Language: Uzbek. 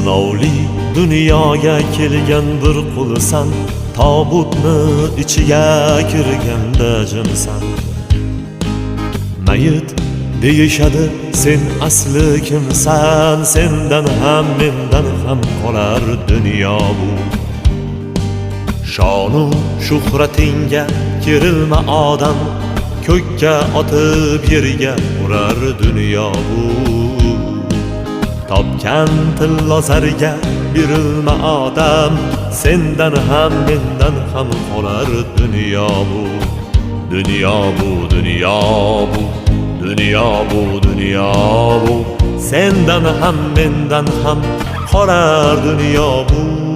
Sinovli dunyoga kelgan bir qulsan, tobutni ichiga kirganda jimsan. Mayit deyishadi, sen asli kimsan? Sendan ham mendan ham qolar dunyo bu. Shonu shuhratingga kerilma odam, ko'kka otib yerga urar dunyo bu. Topgan tillozarga berilma odam, sendan ham mendan ham qolar dunyo bu. Dunyo bu, dunyo bu, dunyo bu, dunyo bu, sendan ham mendan ham qolar dunyo bu.